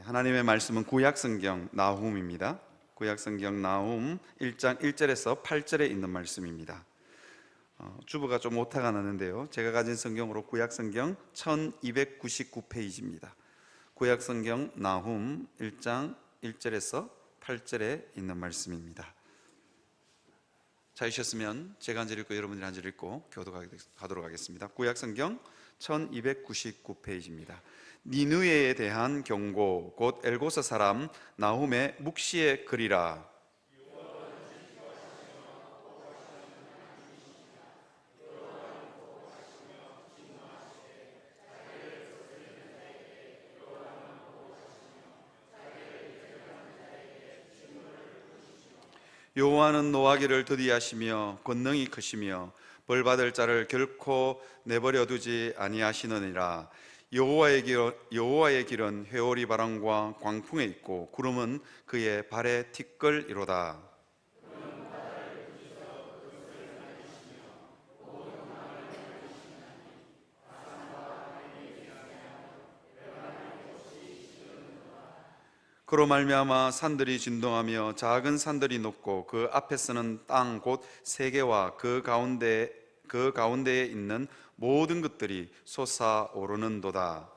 하나님의 말씀은 구약성경 나훔입니다. 구약성경 나훔 1장 1절에서 8절에 있는 말씀입니다. 주보가 좀 오타가 나는데요, 제가 가진 성경으로 구약성경 1299페이지입니다. 구약성경 나훔 1장 1절에서 8절에 있는 말씀입니다. 찾으셨으면 제가 한 절 읽고 여러분들이 한 절 읽고 교도가도록 하겠습니다. 구약성경 1299페이지입니다. 니느웨에 대한 경고, 곧 엘고서 사람 나훔의 묵시의 글이라. 여호와는 노하기를 더디하시며 권능이 크시며 벌받을 자를 결코 내버려 두지 아니하시느니라. 여호와의 길은 회오리 바람과 광풍에 있고 구름은 그의 발에 티끌이로다. 그로 말미암아 산들이 진동하며 작은 산들이 높고 그 앞에서는 땅 곧 세계와 그 가운데에 있는 모든 것들이 솟아오르는도다.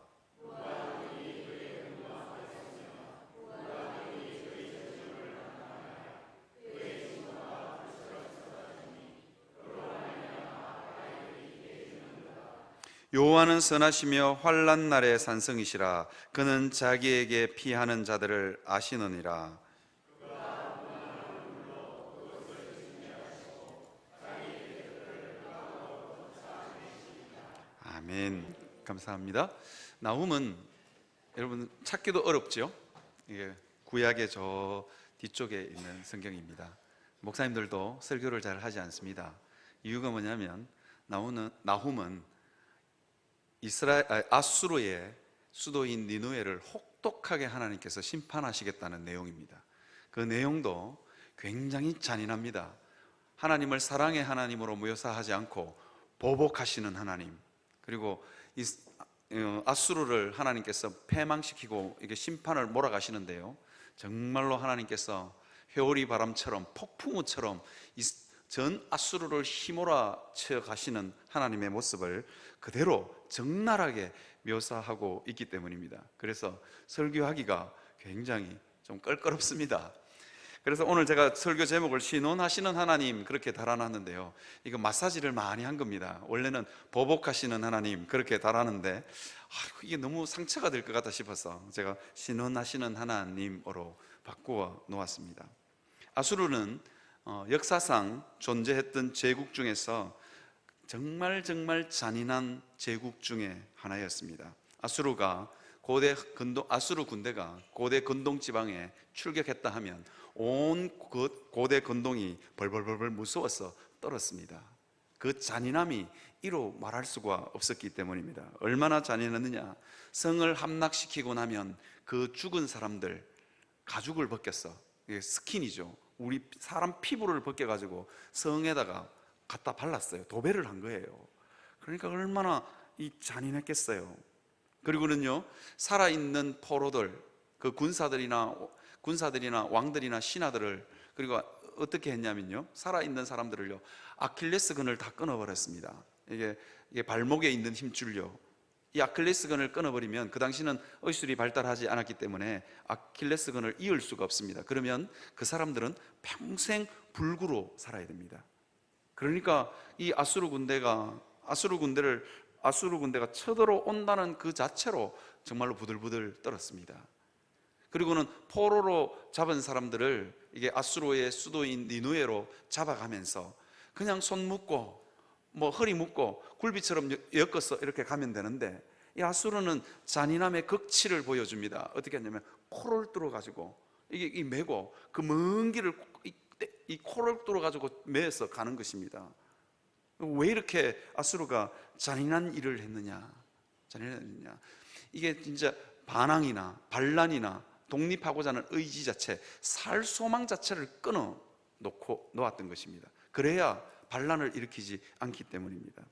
여호와는 선하시며 환난 날의 산성이시라. 그는 자기에게 피하는 자들을 아시느니라. 아멘. 감사합니다. 나훔은 여러분 찾기도 어렵죠. 이게 구약의 저 뒤쪽에 있는 성경입니다. 목사님들도 설교를 잘 하지 않습니다. 이유가 뭐냐면 나훔은 아수르의 수도인 니느웨를 혹독하게 하나님께서 심판하시겠다는 내용입니다. 그 내용도 굉장히 잔인합니다. 하나님을 사랑의 하나님으로 묘사하지 않고 보복하시는 하나님, 그리고 아수르를 하나님께서 패망시키고 이게 심판을 몰아가시는데요, 정말로 하나님께서 회오리 바람처럼 폭풍우처럼 전 아수르를 휘몰아쳐 가시는 하나님의 모습을 그대로 적나라하게 묘사하고 있기 때문입니다. 그래서 설교하기가 굉장히 좀 껄끄럽습니다. 그래서 오늘 제가 설교 제목을 신원하시는 하나님 그렇게 달아놨는데요, 이거 마사지를 많이 한 겁니다. 원래는 보복하시는 하나님 그렇게 달았는데 이게 너무 상처가 될 것 같다 싶어서 제가 신원하시는 하나님으로 바꾸어 놓았습니다. 아수르는 역사상 존재했던 제국 중에서 정말 잔인한 제국 중에 하나였습니다. 아수르 군대가 고대 근동 지방에 출격했다 하면 온 고대 근동이 벌벌벌 무서워서 떨었습니다. 그 잔인함이 이루 말할 수가 없었기 때문입니다. 얼마나 잔인했느냐, 성을 함락시키고 나면 그 죽은 사람들 가죽을 벗겼어. 이게 스킨이죠. 우리 사람 피부를 벗겨가지고 성에다가 갖다 발랐어요. 도배를 한 거예요. 그러니까 얼마나 잔인했겠어요. 그리고는요, 살아있는 포로들, 그 군사들이나 왕들이나 신하들을, 그리고 어떻게 했냐면요, 살아있는 사람들을요, 아킬레스건을 다 끊어버렸습니다. 이게 발목에 있는 힘줄요, 이 아킬레스건을 끊어버리면, 그 당시는 의술이 발달하지 않았기 때문에 아킬레스건을 이을 수가 없습니다. 그러면 그 사람들은 평생 불구로 살아야 됩니다. 그러니까 이 아수르 군대가 쳐들어온다는 그 자체로 정말로 부들부들 떨었습니다. 그리고는 포로로 잡은 사람들을 이게 아수르의 수도인 니느웨로 잡아가면서 그냥 손 묶고 허리 묶고 굴비처럼 엮어서 이렇게 가면 되는데, 이 아수르는 잔인함의 극치를 보여줍니다. 어떻게 했냐면 코를 뚫어가지고 이게 메고 그 먼 길을 이 코를 뚫어가지고 매서 가는 것입니다. 왜 이렇게 아수르가 잔인한 일을 했느냐? 이게 진짜 반항이나 반란이나 독립하고자 하는 의지 자체, 살 소망 자체를 끊어 놓았던 것입니다. 그래야 반란을 일으키지 않기 때문입니다.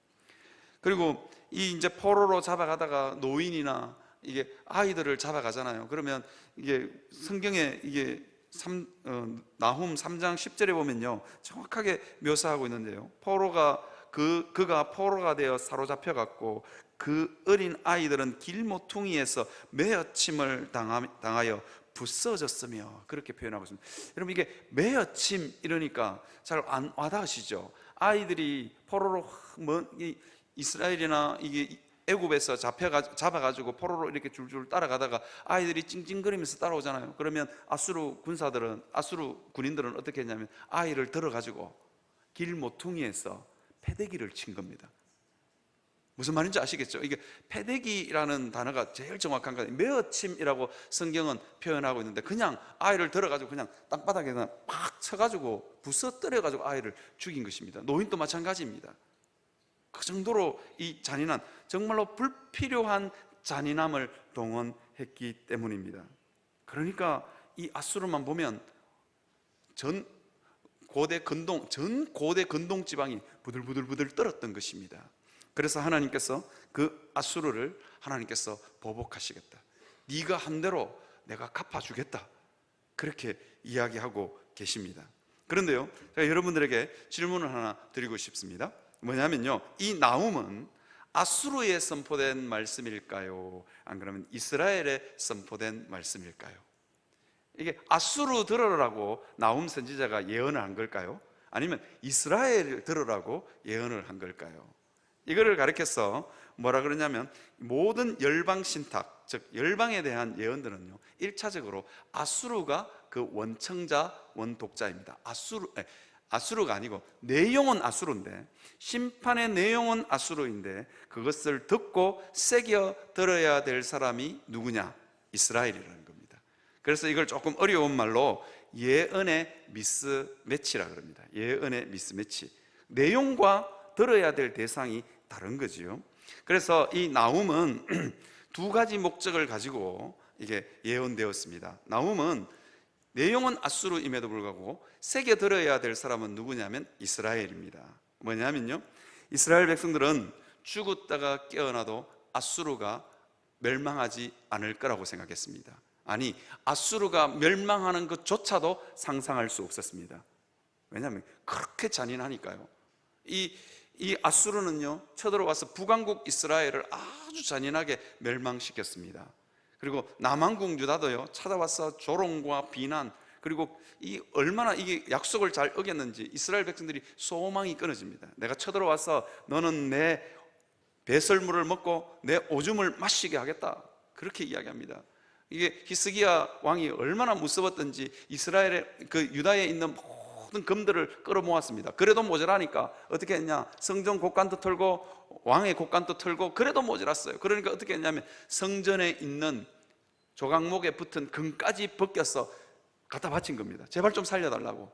그리고 이제 포로로 잡아가다가 노인이나 이게 아이들을 잡아가잖아요. 그러면 이게 성경에 이게 나훔 3장 10절에 보면요, 정확하게 묘사하고 있는데요. 그가 포로가 되어 사로잡혀 갔고 그 어린 아이들은 길 모퉁이에서 매어침을 당하여 부서졌으며, 그렇게 표현하고 있습니다. 여러분, 이게 매어침 이러니까 잘 안 와닿으시죠? 아이들이 포로로 이스라엘이나 이게 애굽에서 잡아가지고 포로로 이렇게 줄줄 따라가다가 아이들이 찡찡거리면서 따라오잖아요. 그러면 아수르 군인들은 어떻게 했냐면 아이를 들어가지고 길 모퉁이에서 패대기를 친 겁니다. 무슨 말인지 아시겠죠? 이게 패대기라는 단어가 제일 정확한 거예요. 매어침이라고 성경은 표현하고 있는데, 그냥 아이를 들어가지고 그냥 땅바닥에 팍 쳐가지고 부서뜨려가지고 아이를 죽인 것입니다. 노인도 마찬가지입니다. 그 정도로 이 잔인한, 정말로 불필요한 잔인함을 동원했기 때문입니다. 그러니까 이 아수르만 보면 전 고대 근동 지방이 부들부들 떨었던 것입니다. 그래서 하나님께서 그 아수르를 하나님께서 보복하시겠다, 네가 한 대로 내가 갚아주겠다, 그렇게 이야기하고 계십니다. 그런데요, 제가 여러분들에게 질문을 하나 드리고 싶습니다. 뭐냐면요, 이 나훔은 아수르에 선포된 말씀일까요? 안 그러면 이스라엘에 선포된 말씀일까요? 이게 아수르 들으라고 나훔 선지자가 예언을 한 걸까요? 아니면 이스라엘 들으라고 예언을 한 걸까요? 이거를 가리켜서 뭐라 그러냐면, 모든 열방 신탁, 즉 열방에 대한 예언들은요, 1차적으로 아수르가 그 원청자, 원독자입니다. 아수르가 아니고 내용은 아수르인데, 심판의 내용은 아수르인데, 그것을 듣고 새겨 들어야 될 사람이 누구냐? 이스라엘이라는 겁니다. 그래서 이걸 조금 어려운 말로 예언의 미스매치라 그럽니다. 예언의 미스매치. 내용과 들어야 될 대상이 다른 거지요. 그래서 이 나훔은 두 가지 목적을 가지고 이게 예언되었습니다. 나훔은 내용은 아수르임에도 불구하고 새겨 들어야 될 사람은 누구냐면 이스라엘입니다. 뭐냐면요, 이스라엘 백성들은 죽었다가 깨어나도 아수르가 멸망하지 않을 거라고 생각했습니다. 아니, 아수르가 멸망하는 것조차도 상상할 수 없었습니다. 왜냐하면 그렇게 잔인하니까요. 이 아수르는요, 쳐들어와서 북왕국 이스라엘을 아주 잔인하게 멸망시켰습니다. 그리고 남왕국 유다도요, 찾아와서 조롱과 비난, 그리고 얼마나 이게 약속을 잘 어겼는지 이스라엘 백성들이 소망이 끊어집니다. 내가 쳐들어와서 너는 내 배설물을 먹고 내 오줌을 마시게 하겠다, 그렇게 이야기합니다. 이게 히스기야 왕이 얼마나 무서웠던지 이스라엘의 그 유다에 있는 모든 금들을 끌어모았습니다. 그래도 모자라니까 어떻게 했냐, 성전 곡간도 털고 왕의 곡간도 털고, 그래도 모자랐어요. 그러니까 어떻게 했냐면 성전에 있는 조각목에 붙은 금까지 벗겨서 갖다 바친 겁니다. 제발 좀 살려달라고.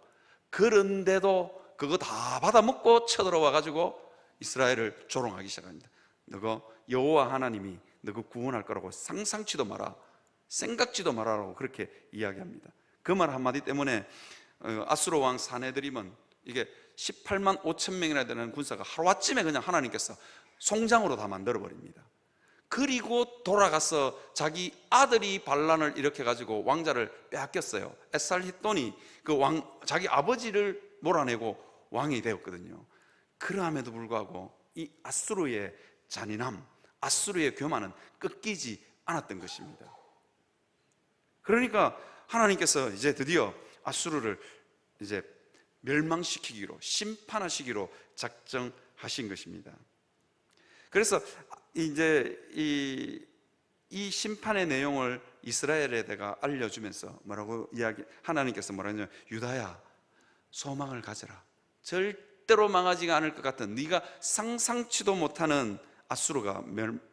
그런데도 그거 다 받아먹고 쳐들어와 가지고 이스라엘을 조롱하기 시작합니다. 너가 여호와 하나님이 너가 구원할 거라고 상상치도 마라, 생각지도 마라라고 그렇게 이야기합니다. 그 말 한마디 때문에 아수르 왕 사네드림은 이게 18만 5천 명이나 되는 군사가 하루아침에 그냥 하나님께서 송장으로 다 만들어 버립니다. 그리고 돌아가서 자기 아들이 반란을 일으켜가지고 왕자를 빼앗겼어요. 에살히돈이 자기 아버지를 몰아내고 왕이 되었거든요. 그러함에도 불구하고 이 아수르의 잔인함, 아수르의 교만은 꺾이지 않았던 것입니다. 그러니까 하나님께서 이제 드디어 아수르를 이제 멸망시키기로, 심판하시기로 작정하신 것입니다. 그래서 이제 이 심판의 내용을 이스라엘에다가 알려주면서 하나님께서 뭐라 하냐면, 유다야, 소망을 가져라. 절대로 망하지가 않을 것 같은, 네가 상상치도 못하는 아수르가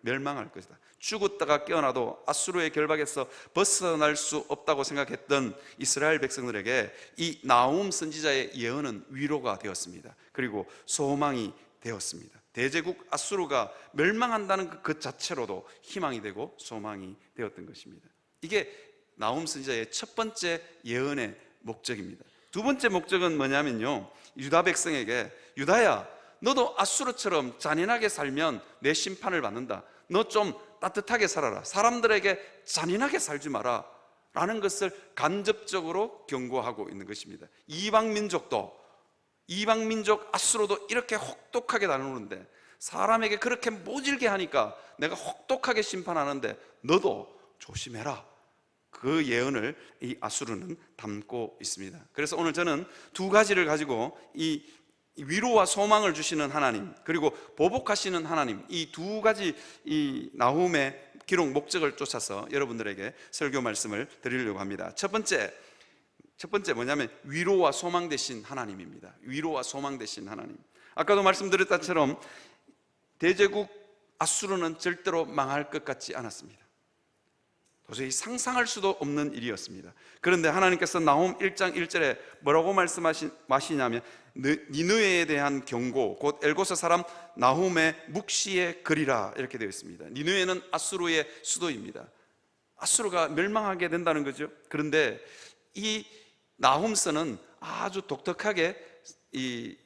멸망할 것이다. 죽었다가 깨어나도 아수르의 결박에서 벗어날 수 없다고 생각했던 이스라엘 백성들에게 이 나훔 선지자의 예언은 위로가 되었습니다. 그리고 소망이 되었습니다. 대제국 아수르가 멸망한다는 그 자체로도 희망이 되고 소망이 되었던 것입니다. 이게 나훔 선지자의 첫 번째 예언의 목적입니다. 두 번째 목적은 뭐냐면요, 유다 백성에게, 유다야, 너도 아수르처럼 잔인하게 살면 내 심판을 받는다. 너 좀 따뜻하게 살아라. 사람들에게 잔인하게 살지 마라 라는 것을 간접적으로 경고하고 있는 것입니다. 이방민족 아수르도 이렇게 혹독하게 다루는데, 사람에게 그렇게 모질게 하니까 내가 혹독하게 심판하는데 너도 조심해라. 그 예언을 이 아수르는 담고 있습니다. 그래서 오늘 저는 두 가지를 가지고 이 위로와 소망을 주시는 하나님, 그리고 보복하시는 하나님, 이 두 가지 이 나훔의 기록 목적을 쫓아서 여러분들에게 설교 말씀을 드리려고 합니다. 첫 번째 뭐냐면 위로와 소망 되신 하나님입니다. 위로와 소망 되신 하나님. 아까도 말씀드렸던 것처럼 대제국 아수르는 절대로 망할 것 같지 않았습니다. 도저히 상상할 수도 없는 일이었습니다. 그런데 하나님께서 나훔 1장 1절에 뭐라고 말씀하시냐면 니느웨에 대한 경고, 곧 엘고서 사람 나훔의 묵시의 글이라 이렇게 되어 있습니다. 니느웨는 아수르의 수도입니다. 아수르가 멸망하게 된다는 거죠. 그런데 이 나훔서는 아주 독특하게 이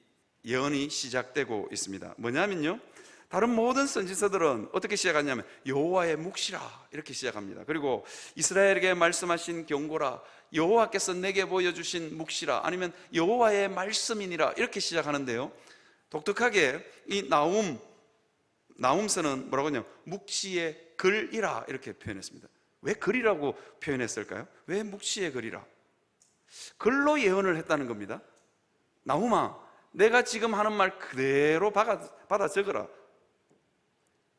예언이 시작되고 있습니다. 뭐냐면요, 다른 모든 선지서들은 어떻게 시작하냐면 여호와의 묵시라 이렇게 시작합니다. 그리고 이스라엘에게 말씀하신 경고라, 여호와께서 내게 보여주신 묵시라, 아니면 여호와의 말씀이니라 이렇게 시작하는데요, 독특하게 이 나훔서는 뭐라고 하냐면 묵시의 글이라 이렇게 표현했습니다. 왜 글이라고 표현했을까요? 왜 묵시의 글이라? 글로 예언을 했다는 겁니다. 나훔아, 내가 지금 하는 말 그대로 받아 적어라.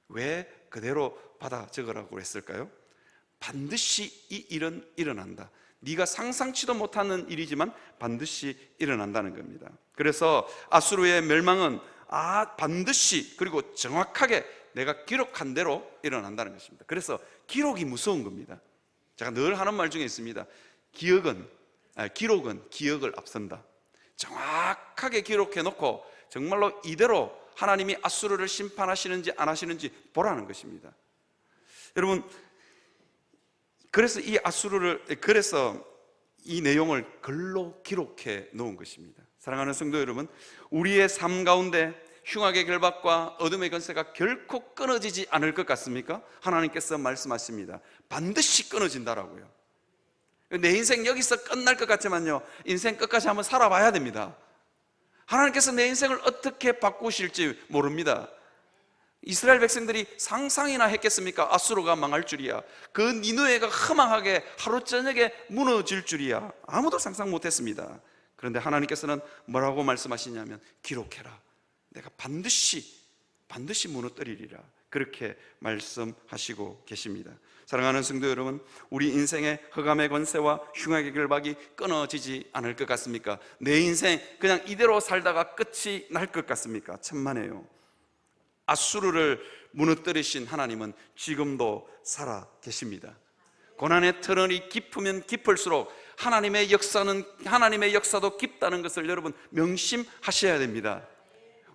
왜 그대로 받아 적으라고 했을까요? 반드시 이 일은 일어난다. 네가 상상치도 못하는 일이지만 반드시 일어난다는 겁니다. 그래서 아수르의 멸망은 반드시, 그리고 정확하게 내가 기록한 대로 일어난다는 것입니다. 그래서 기록이 무서운 겁니다. 제가 늘 하는 말 중에 있습니다. 기록은 기억을 앞선다. 정확하게 기록해 놓고 정말로 이대로 하나님이 아수르를 심판하시는지 안 하시는지 보라는 것입니다. 여러분, 그래서 이 내용을 글로 기록해 놓은 것입니다. 사랑하는 성도 여러분, 우리의 삶 가운데 흉악의 결박과 어둠의 권세가 결코 끊어지지 않을 것 같습니까? 하나님께서 말씀하십니다. 반드시 끊어진다라고요. 내 인생 여기서 끝날 것 같지만요, 인생 끝까지 한번 살아봐야 됩니다. 하나님께서 내 인생을 어떻게 바꾸실지 모릅니다. 이스라엘 백성들이 상상이나 했겠습니까? 아수르가 망할 줄이야, 그 니느웨가 허망하게 하루 저녁에 무너질 줄이야, 아무도 상상 못했습니다. 그런데 하나님께서는 뭐라고 말씀하시냐면 기록해라. 내가 반드시 무너뜨리리라, 그렇게 말씀하시고 계십니다. 사랑하는 성도 여러분, 우리 인생의 흑암의 권세와 흉악의 결박이 끊어지지 않을 것 같습니까? 내 인생 그냥 이대로 살다가 끝이 날 것 같습니까? 천만에요. 아수르를 무너뜨리신 하나님은 지금도 살아 계십니다. 고난의 터널이 깊으면 깊을수록 하나님의 역사도 깊다는 것을 여러분 명심하셔야 됩니다.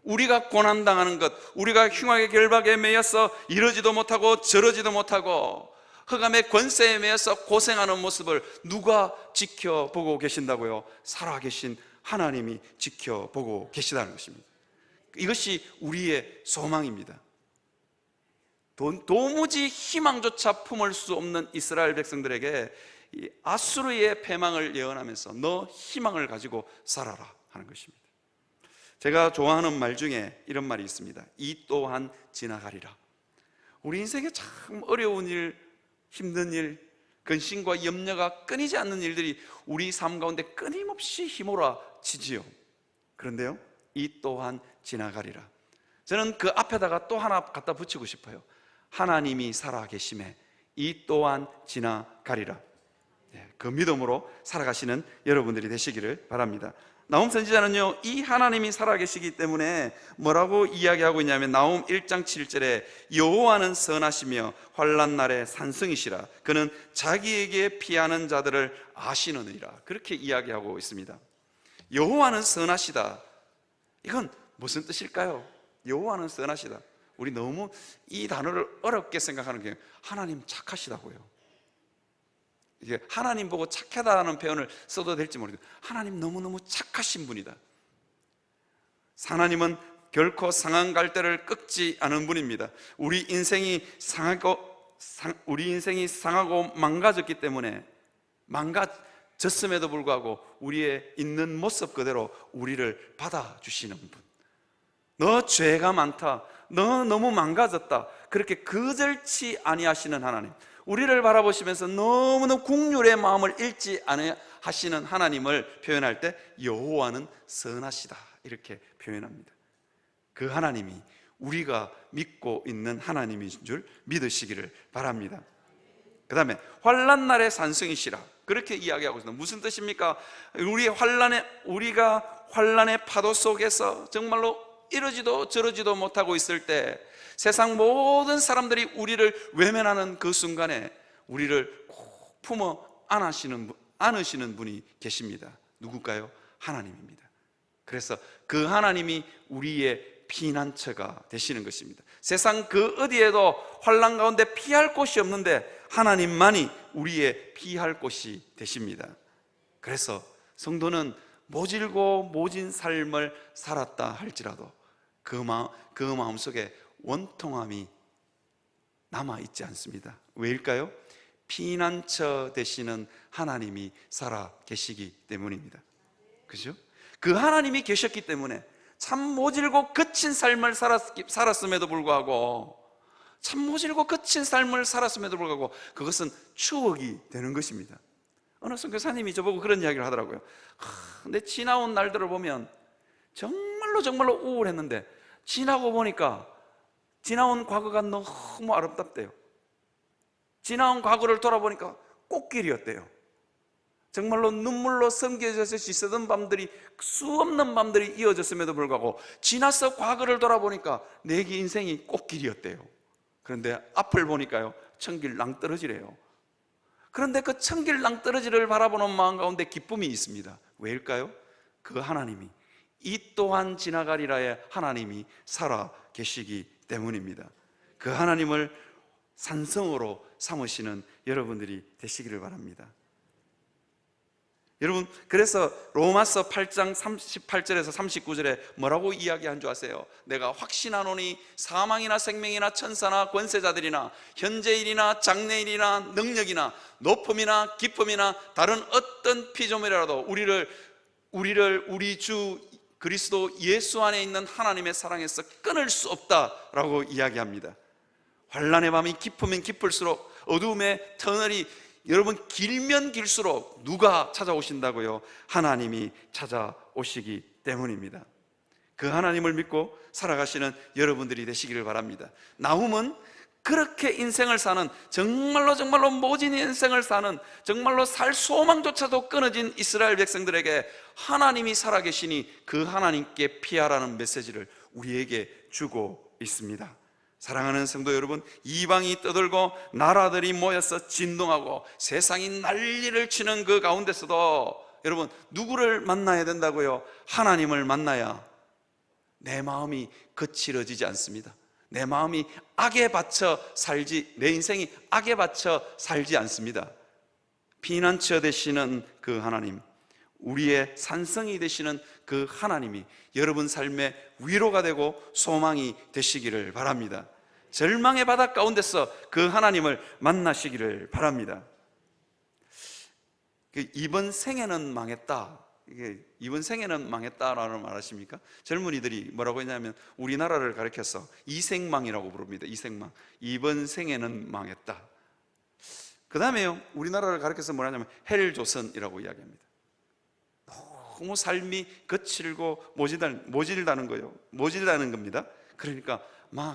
우리가 고난당하는 것, 우리가 흉악의 결박에 매여서 이러지도 못하고 저러지도 못하고 흑암의 권세에 매여서 고생하는 모습을 누가 지켜보고 계신다고요? 살아계신 하나님이 지켜보고 계시다는 것입니다. 이것이 우리의 소망입니다. 도무지 희망조차 품을 수 없는 이스라엘 백성들에게 이 아수르의 패망을 예언하면서 너 희망을 가지고 살아라 하는 것입니다. 제가 좋아하는 말 중에 이런 말이 있습니다. 이 또한 지나가리라. 우리 인생에 참 어려운 일, 힘든 일, 근심과 염려가 끊이지 않는 일들이 우리 삶 가운데 끊임없이 휘몰아치지요. 그런데요, 이 또한 지나가리라. 저는 그 앞에다가 또 하나 갖다 붙이고 싶어요. 하나님이 살아계심에 이 또한 지나가리라. 그 믿음으로 살아가시는 여러분들이 되시기를 바랍니다. 나훔 선지자는요, 이 하나님이 살아계시기 때문에 뭐라고 이야기하고 있냐면 나훔 1장 7절에 여호와는 선하시며 환난 날에 산성이시라. 그는 자기에게 피하는 자들을 아시느니라. 그렇게 이야기하고 있습니다. 여호와는 선하시다. 이건 무슨 뜻일까요? 여호와는 선하시다. 우리 너무 이 단어를 어렵게 생각하는 게 하나님 착하시다고요. 이게 하나님 보고 착하다는 표현을 써도 될지 모르겠어요. 하나님 너무너무 착하신 분이다. 하나님은 결코 상한 갈대를 꺾지 않은 분입니다. 우리 인생이 상하고 망가졌기 때문에, 망가졌음에도 불구하고 우리의 있는 모습 그대로 우리를 받아주시는 분. 너 죄가 많다, 너 너무 망가졌다, 그렇게 거절치 아니하시는 하나님, 우리를 바라보시면서 너무너무 긍휼의 마음을 잃지 아니하시는 하나님을 표현할 때 여호와는 선하시다, 이렇게 표현합니다. 그 하나님이 우리가 믿고 있는 하나님인 줄 믿으시기를 바랍니다. 그 다음에 환난 날의 산성이시라, 그렇게 이야기하고 있습니다. 무슨 뜻입니까? 우리가 환난의 파도 속에서 정말로 이러지도 저러지도 못하고 있을 때, 세상 모든 사람들이 우리를 외면하는 그 순간에 우리를 꼭 품어 안으시는 분이 계십니다. 누굴까요? 하나님입니다. 그래서 그 하나님이 우리의 피난처가 되시는 것입니다. 세상 그 어디에도 환난 가운데 피할 곳이 없는데 하나님만이 우리의 피할 곳이 되십니다. 그래서 성도는 모질고 모진 삶을 살았다 할지라도 그 마음속에 원통함이 남아있지 않습니다. 왜일까요? 피난처 되시는 하나님이 살아 계시기 때문입니다. 그죠? 그 하나님이 계셨기 때문에 참 모질고 거친 삶을 살았음에도 불구하고, 그것은 추억이 되는 것입니다. 어느 선교사님이 저보고 그런 이야기를 하더라고요. 근데 지나온 날들을 보면 정말로 우울했는데 지나고 보니까 지나온 과거가 너무 아름답대요. 지나온 과거를 돌아보니까 꽃길이었대요. 정말로 눈물로 섬겨져서 있었던 밤들이, 수없는 밤들이 이어졌음에도 불구하고 지나서 과거를 돌아보니까 내 인생이 꽃길이었대요. 그런데 앞을 보니까요, 천길 낭떠러지래요. 그런데 그 천길 낭떠러지를 바라보는 마음 가운데 기쁨이 있습니다. 왜일까요? 그 하나님이, 이 또한 지나가리라의 하나님이 살아 계시기 때문입니다. 그 하나님을 산성으로 삼으시는 여러분들이 되시기를 바랍니다. 여러분, 그래서 로마서 8장 38절에서 39절에 뭐라고 이야기한 줄 아세요? 내가 확신하노니 사망이나 생명이나 천사나 권세자들이나 현재일이나 장래일이나 능력이나 높음이나 깊음이나 다른 어떤 피조물이라도 우리 주 그리스도 예수 안에 있는 하나님의 사랑에서 끊을 수 없다라고 이야기합니다. 환난의 밤이 깊으면 깊을수록, 어두움의 터널이 여러분 길면 길수록 누가 찾아오신다고요? 하나님이 찾아오시기 때문입니다. 그 하나님을 믿고 살아가시는 여러분들이 되시기를 바랍니다. 나훔은 그렇게 인생을 사는, 정말로 모진 인생을 사는, 정말로 살 소망조차도 끊어진 이스라엘 백성들에게 하나님이 살아계시니 그 하나님께 피하라는 메시지를 우리에게 주고 있습니다. 사랑하는 성도 여러분, 이방이 떠들고 나라들이 모여서 진동하고 세상이 난리를 치는 그 가운데서도 여러분, 누구를 만나야 된다고요? 하나님을 만나야 내 마음이 거칠어지지 않습니다. 내 마음이 내 인생이 악에 받쳐 살지 않습니다. 피난처 되시는 그 하나님, 우리의 산성이 되시는 그 하나님이 여러분 삶의 위로가 되고 소망이 되시기를 바랍니다. 절망의 바다 가운데서 그 하나님을 만나시기를 바랍니다. 이번 생에는 망했다, 이번 생에는 망했다라는 말 아십니까? 젊은이들이 뭐라고 했냐면 우리나라를 가리켜서 이생망이라고 부릅니다. 이생망. 이번 생에는 망했다. 그 다음에요, 우리나라를 가리켜서 뭐라냐면 헬조선이라고 이야기합니다. 너무 삶이 거칠고 모질다는 거예요. 모질다는 겁니다. 그러니까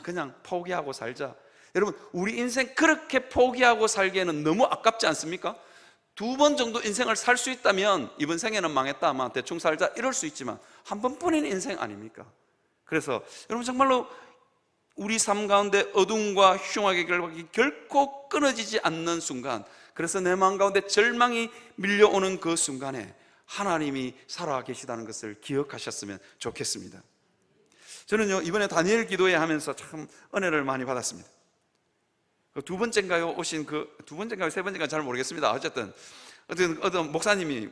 그냥 포기하고 살자. 여러분, 우리 인생 그렇게 포기하고 살기에는 너무 아깝지 않습니까? 2번 정도 인생을 살 수 있다면 이번 생에는 망했다, 대충 살자 이럴 수 있지만 한 번뿐인 인생 아닙니까? 그래서 여러분, 정말로 우리 삶 가운데 어둠과 흉악의 결박이 결코 끊어지지 않는 순간, 그래서 내 마음 가운데 절망이 밀려오는 그 순간에 하나님이 살아계시다는 것을 기억하셨으면 좋겠습니다. 저는요, 이번에 다니엘 기도회 하면서 참 은혜를 많이 받았습니다. 두 번째인가요? 세 번째인가 잘 모르겠습니다. 어떤 목사님이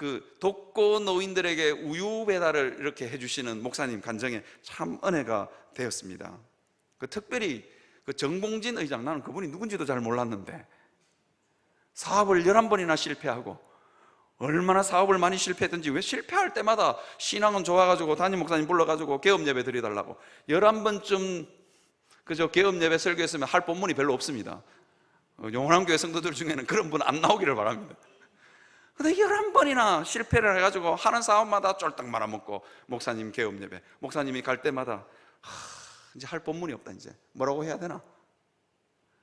그 독거 노인들에게 우유 배달을 이렇게 해주시는 목사님 간증에 참 은혜가 되었습니다. 그 특별히 그 정봉진 의장, 나는 그분이 누군지도 잘 몰랐는데 사업을 11번이나 실패하고, 얼마나 사업을 많이 실패했든지 왜 실패할 때마다 신앙은 좋아가지고 담임 목사님 불러가지고 개업 예배 드려달라고 11번쯤 그저 개업 예배 설교했으면 할 본문이 별로 없습니다. 영원한 교회 성도들 중에는 그런 분 안 나오기를 바랍니다. 근데 11번이나 실패를 해가지고 하는 사업마다 쫄딱 말아먹고, 목사님 개업 예배, 목사님이 갈 때마다 이제 할 본문이 없다, 이제 뭐라고 해야 되나.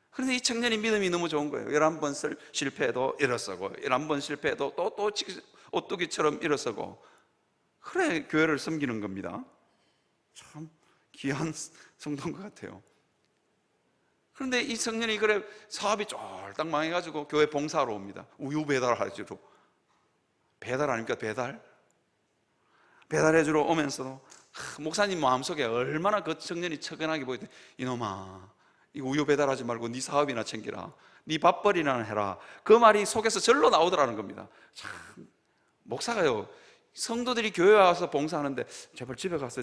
그런데 이 청년이 믿음이 너무 좋은 거예요. 11번 실패해도 일어서고, 11번 실패해도 또 오뚜기처럼 일어서고, 그래 교회를 섬기는 겁니다. 참 귀한 성도인 것 같아요. 그런데 이 청년이 그래 사업이 쫄딱 망해가지고 교회 봉사하러 옵니다. 우유 배달하지로. 배달 아닙니까? 배달해주러 오면서도 목사님 마음속에 얼마나 그 청년이 척연하게 보이더니, 이놈아, 이 우유 배달하지 말고 네 사업이나 챙기라, 네 밥벌이나 해라, 그 말이 속에서 절로 나오더라는 겁니다. 참, 목사가요, 성도들이 교회 와서 봉사하는데 제발 집에 가서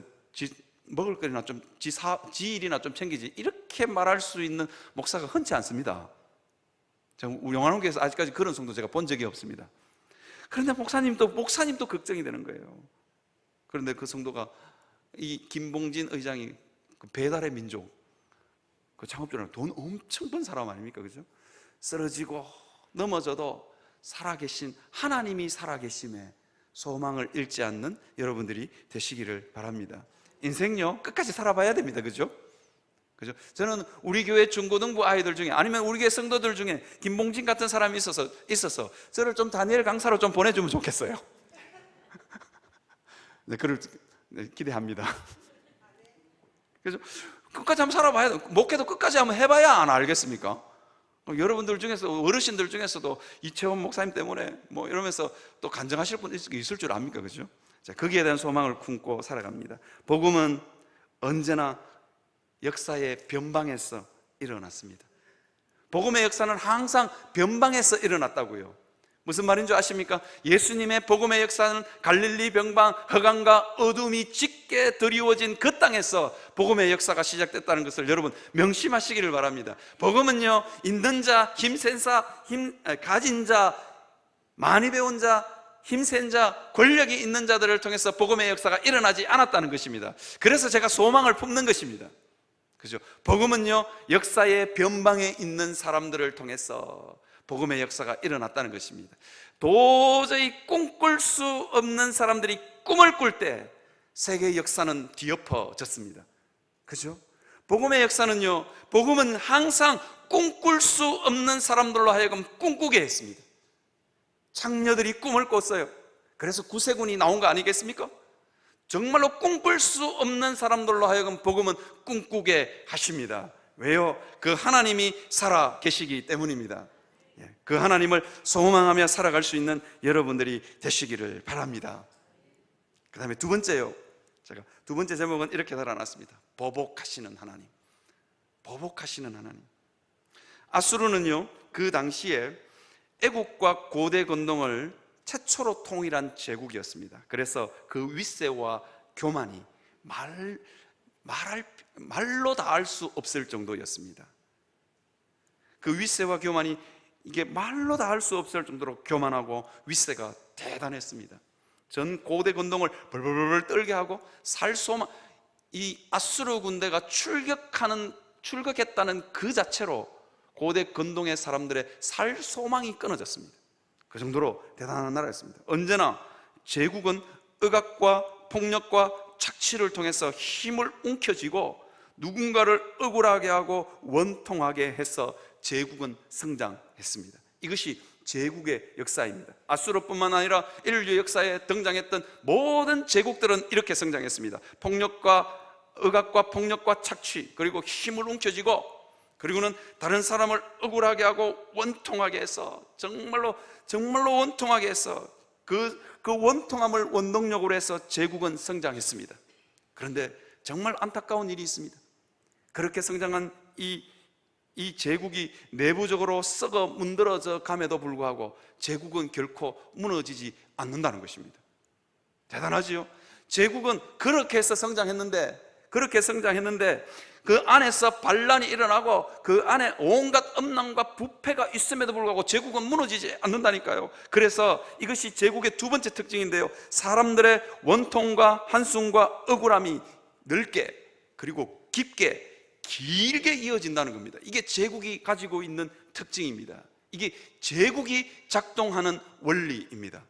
먹을 거리나 좀 지 일이나 좀 챙기지, 이렇게 말할 수 있는 목사가 흔치 않습니다. 우리 영화농교에서 아직까지 그런 성도 제가 본 적이 없습니다. 그런데 목사님도 걱정이 되는 거예요. 그런데 그 성도가, 이 김봉진 의장이 그 배달의 민족, 그 창업주는 돈 엄청 번 사람 아닙니까? 그죠? 쓰러지고 넘어져도 살아계신 하나님이 살아계심에 소망을 잃지 않는 여러분들이 되시기를 바랍니다. 인생요, 끝까지 살아봐야 됩니다. 그죠? 저는 우리 교회 중고등부 아이들 중에, 아니면 우리 교회 성도들 중에 김봉진 같은 사람이 있어서 저를 좀 다니엘 강사로 좀 보내주면 좋겠어요. 네, 그를 기대합니다. 그래서 끝까지 한번 살아봐야 돼. 목회도 끝까지 한번 해봐야 안 알겠습니까? 여러분들 중에서, 어르신들 중에서도 이채원 목사님 때문에 뭐 이러면서 또 간증하실 분 있을 줄 압니까? 그죠? 자, 거기에 대한 소망을 품고 살아갑니다. 복음은 언제나 역사의 변방에서 일어났습니다. 복음의 역사는 항상 변방에서 일어났다고요. 무슨 말인 줄 아십니까? 예수님의 복음의 역사는 갈릴리 변방, 흑암과 어둠이 짙게 드리워진 그 땅에서 복음의 역사가 시작됐다는 것을 여러분 명심하시기를 바랍니다. 복음은요, 있는 자, 힘센 자, 가진 자, 많이 배운 자, 힘센 자, 권력이 있는 자들을 통해서 복음의 역사가 일어나지 않았다는 것입니다. 그래서 제가 소망을 품는 것입니다. 그죠? 복음은요, 역사의 변방에 있는 사람들을 통해서 복음의 역사가 일어났다는 것입니다. 도저히 꿈꿀 수 없는 사람들이 꿈을 꿀 때 세계의 역사는 뒤엎어졌습니다. 그죠? 복음의 역사는요, 복음은 항상 꿈꿀 수 없는 사람들로 하여금 꿈꾸게 했습니다. 창녀들이 꿈을 꿨어요. 그래서 구세군이 나온 거 아니겠습니까? 정말로 꿈꿀 수 없는 사람들로 하여금 복음은 꿈꾸게 하십니다. 왜요? 그 하나님이 살아 계시기 때문입니다. 그 하나님을 소망하며 살아갈 수 있는 여러분들이 되시기를 바랍니다. 그 다음에 두 번째요, 제가 두 번째 제목은 이렇게 달아놨습니다. 보복하시는 하나님. 보복하시는 하나님. 아수르는요, 그 당시에 애국과 고대 건동을 최초로 통일한 제국이었습니다. 그래서 그 윗세와 교만이 말로 다 할 수 없을 정도였습니다. 그 윗세와 교만이 이게 말로 다 할 수 없을 정도로 교만하고 윗세가 대단했습니다. 전 고대 건동을 벌벌벌 떨게 하고 살소만, 이 아수르 군대가 출격했다는 그 자체로 고대 건동의 사람들의 살 소망이 끊어졌습니다. 그 정도로 대단한 나라였습니다. 언제나 제국은 억압과 폭력과 착취를 통해서 힘을 움켜쥐고 누군가를 억울하게 하고 원통하게 해서 제국은 성장했습니다. 이것이 제국의 역사입니다. 아수르뿐만 아니라 인류 역사에 등장했던 모든 제국들은 이렇게 성장했습니다. 억압과 폭력과 착취, 그리고 힘을 움켜쥐고, 그리고는 다른 사람을 억울하게 하고 원통하게 해서 정말로 원통하게 해서 그 원통함을 원동력으로 해서 제국은 성장했습니다. 그런데 정말 안타까운 일이 있습니다. 그렇게 성장한 이 이 제국이 내부적으로 썩어 문드러져 감에도 불구하고 제국은 결코 무너지지 않는다는 것입니다. 대단하지요? 제국은 그렇게 해서 성장했는데 그 안에서 반란이 일어나고 그 안에 온갖 음란과 부패가 있음에도 불구하고 제국은 무너지지 않는다니까요. 그래서 이것이 제국의 두 번째 특징인데요, 사람들의 원통과 한숨과 억울함이 넓게 그리고 깊게 길게 이어진다는 겁니다. 이게 제국이 가지고 있는 특징입니다. 이게 제국이 작동하는 원리입니다.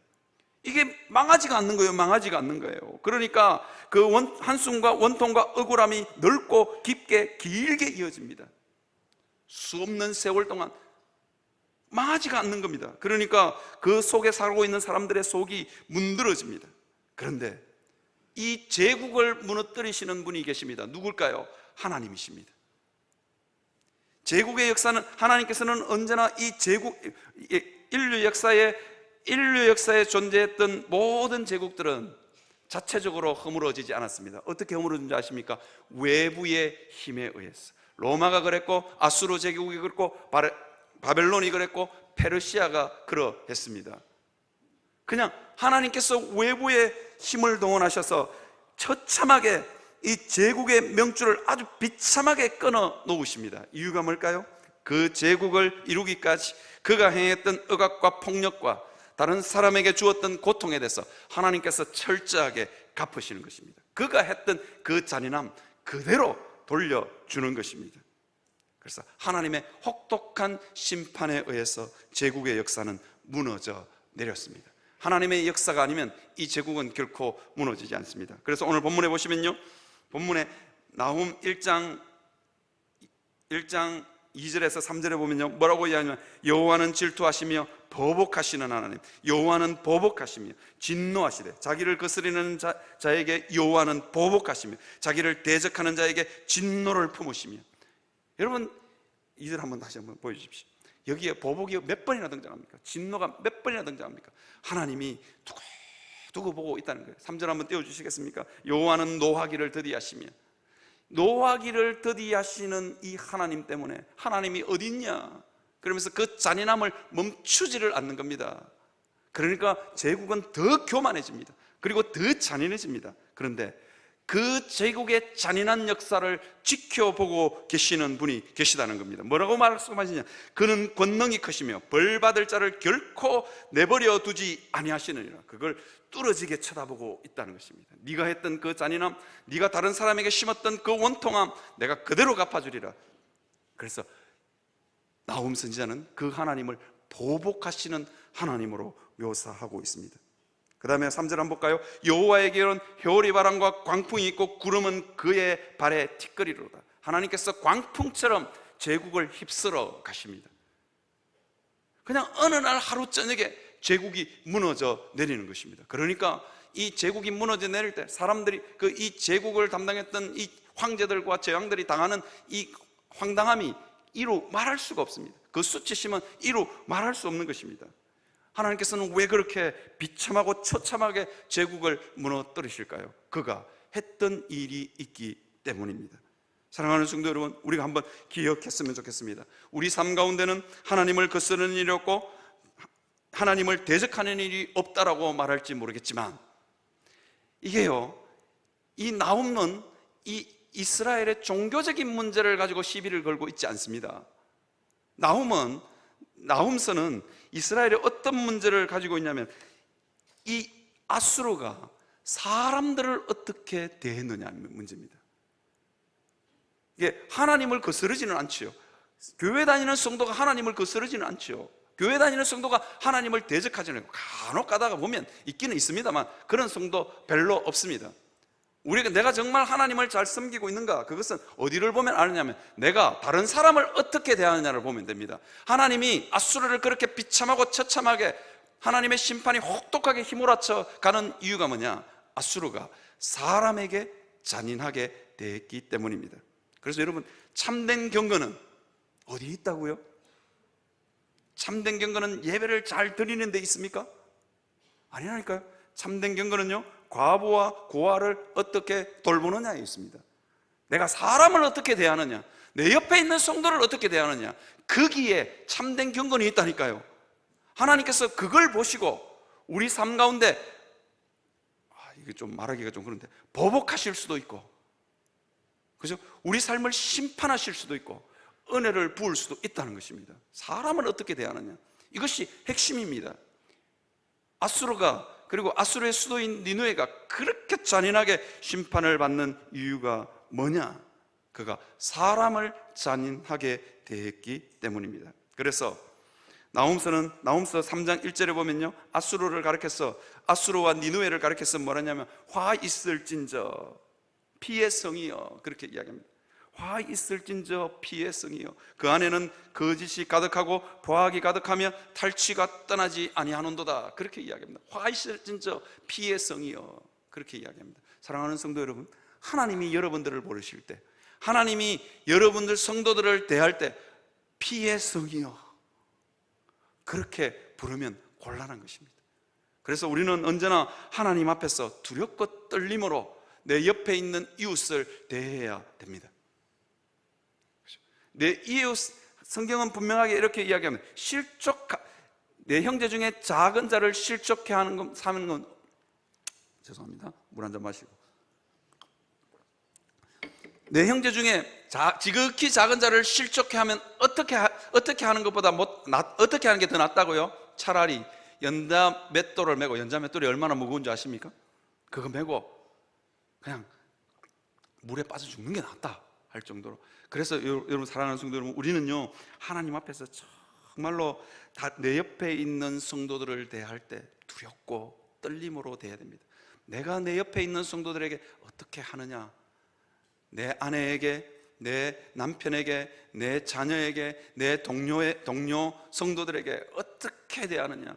이게 망하지가 않는 거예요. 망하지가 않는 거예요. 그러니까 그 한숨과 원통과 억울함이 넓고 깊게 길게 이어집니다. 수없는 세월 동안 망하지가 않는 겁니다. 그러니까 그 속에 살고 있는 사람들의 속이 문드러집니다. 그런데 이 제국을 무너뜨리시는 분이 계십니다. 누굴까요? 하나님이십니다. 제국의 역사는, 하나님께서는 언제나 이 제국, 인류 역사에 존재했던 모든 제국들은 자체적으로 허물어지지 않았습니다. 어떻게 허물어진지 아십니까? 외부의 힘에 의해서. 로마가 그랬고, 아수르 제국이 그랬고, 바벨론이 그랬고, 페르시아가 그러했습니다. 그냥 하나님께서 외부의 힘을 동원하셔서 처참하게 이 제국의 명줄을 아주 비참하게 끊어 놓으십니다. 이유가 뭘까요? 그 제국을 이루기까지 그가 행했던 억압과 폭력과 다른 사람에게 주었던 고통에 대해서 하나님께서 철저하게 갚으시는 것입니다. 그가 했던 그 잔인함 그대로 돌려주는 것입니다. 그래서 하나님의 혹독한 심판에 의해서 제국의 역사는 무너져 내렸습니다. 하나님의 역사가 아니면 이 제국은 결코 무너지지 않습니다. 그래서 오늘 본문에 보시면요, 본문에 나훔 1장 2절에서 3절에 보면요, 뭐라고 이야기하냐면 여호와는 질투하시며 보복하시는 하나님, 여호와는 보복하시며 진노하시되 자기를 거스리는 자에게 여호와는 보복하시며 자기를 대적하는 자에게 진노를 품으시며. 여러분, 이절 한번 다시 한번 보여주십시오. 여기에 보복이 몇 번이나 등장합니까? 진노가 몇 번이나 등장합니까? 하나님이 두고 보고 있다는 거예요. 3절 한번 띄워주시겠습니까? 여호와는 노하기를 더디하시며. 노하기를 더디하시는 이 하나님 때문에 하나님이 어디 있냐? 그러면서 그 잔인함을 멈추지를 않는 겁니다. 그러니까 제국은 더 교만해집니다. 그리고 더 잔인해집니다. 그런데 그 제국의 잔인한 역사를 지켜보고 계시는 분이 계시다는 겁니다. 뭐라고 말씀하시냐? 그는 권능이 크시며 벌 받을 자를 결코 내버려 두지 아니하시느니라. 그걸 뚫어지게 쳐다보고 있다는 것입니다. 네가 했던 그 잔인함, 네가 다른 사람에게 심었던 그 원통함 내가 그대로 갚아주리라. 그래서 나훔 선지자는 그 하나님을 보복하시는 하나님으로 묘사하고 있습니다. 그 다음에 3절 한번 볼까요? 여호와에게는 회오리 바람과 광풍이 있고 구름은 그의 발에 티끌이로다. 하나님께서 광풍처럼 제국을 휩쓸어 가십니다. 그냥 어느 날 하루 저녁에 제국이 무너져 내리는 것입니다. 그러니까 이 제국이 무너져 내릴 때 사람들이 이 제국을 담당했던 이 황제들과 제왕들이 당하는 이 황당함이 이루 말할 수가 없습니다. 그 수치심은 이루 말할 수 없는 것입니다. 하나님께서는 왜 그렇게 비참하고 처참하게 제국을 무너뜨리실까요? 그가 했던 일이 있기 때문입니다. 사랑하는 성도 여러분, 우리가 한번 기억했으면 좋겠습니다. 우리 삶 가운데는 하나님을 거스르는 일이 없고 하나님을 대적하는 일이 없다라고 말할지 모르겠지만, 이게요, 이 나훔은 이 이스라엘의 종교적인 문제를 가지고 시비를 걸고 있지 않습니다. 나훔서는 이스라엘의 어떤 문제를 가지고 있냐면 이 아수르가 사람들을 어떻게 대했느냐는 문제입니다. 이게 하나님을 거스르지는 않지요. 교회 다니는 성도가 하나님을 거스르지는 않지요. 교회 다니는 성도가 하나님을 대적하지는 않고, 간혹 가다가 보면 있기는 있습니다만 그런 성도 별로 없습니다. 내가 정말 하나님을 잘 섬기고 있는가? 그것은 어디를 보면 아느냐면 내가 다른 사람을 어떻게 대하느냐를 보면 됩니다. 하나님이 아수르를 그렇게 비참하고 처참하게 하나님의 심판이 혹독하게 휘몰아쳐 가는 이유가 뭐냐? 아수르가 사람에게 잔인하게 대했기 때문입니다. 그래서 여러분, 참된 경건은 어디 있다고요? 참된 경건은 예배를 잘 드리는 데 있습니까? 아니라니까요. 참된 경건은요, 과부와 고아를 어떻게 돌보느냐에 있습니다. 내가 사람을 어떻게 대하느냐, 내 옆에 있는 성도를 어떻게 대하느냐, 거기에 참된 경건이 있다니까요. 하나님께서 그걸 보시고 우리 삶 가운데 이게 좀 말하기가 좀 그런데 보복하실 수도 있고, 그죠? 우리 삶을 심판하실 수도 있고 은혜를 부을 수도 있다는 것입니다. 사람을 어떻게 대하느냐, 이것이 핵심입니다. 아수르가, 그리고 아수르의 수도인 니느웨가 그렇게 잔인하게 심판을 받는 이유가 뭐냐? 그가 사람을 잔인하게 대했기 때문입니다. 그래서 나훔서 3장 1절에 보면요, 아수르를 가리켜서, 아수르와 니느웨를 가리켜서 뭐라냐면 화 있을진저 피의 성이여, 그렇게 이야기합니다. 화 있을진저 피의 성이여, 그 안에는 거짓이 가득하고 보악이 가득하며 탈취가 떠나지 아니하는도다, 그렇게 이야기합니다. 화 있을진저 피의 성이여, 그렇게 이야기합니다. 사랑하는 성도 여러분, 하나님이 여러분들을 부르실 때, 하나님이 여러분들 성도들을 대할 때 피의 성이여 그렇게 부르면 곤란한 것입니다. 그래서 우리는 언제나 하나님 앞에서 두렵고 떨림으로 내 옆에 있는 이웃을 대해야 됩니다. 내 이웃, 성경은 분명하게 이렇게 이야기합니다. 내 형제 중에 작은 자를 실족해 하는 건, 사는 건, 죄송합니다, 물 한 잔 마시고, 내 형제 중에 지극히 작은 자를 실족해 하면 어떻게 하는 것보다 어떻게 하는 게 더 낫다고요? 차라리 연자 맷돌을 메고, 연자 맷돌이 얼마나 무거운지 아십니까? 그거 메고 그냥 물에 빠져 죽는 게 낫다 할 정도로. 그래서 여러분, 사랑하는 성도 여러분, 우리는요 하나님 앞에서 정말로 내 옆에 있는 성도들을 대할 때 두렵고 떨림으로 대해야 됩니다. 내가 내 옆에 있는 성도들에게 어떻게 하느냐, 내 아내에게, 내 남편에게, 내 자녀에게, 내 동료 성도들에게 어떻게 대하느냐,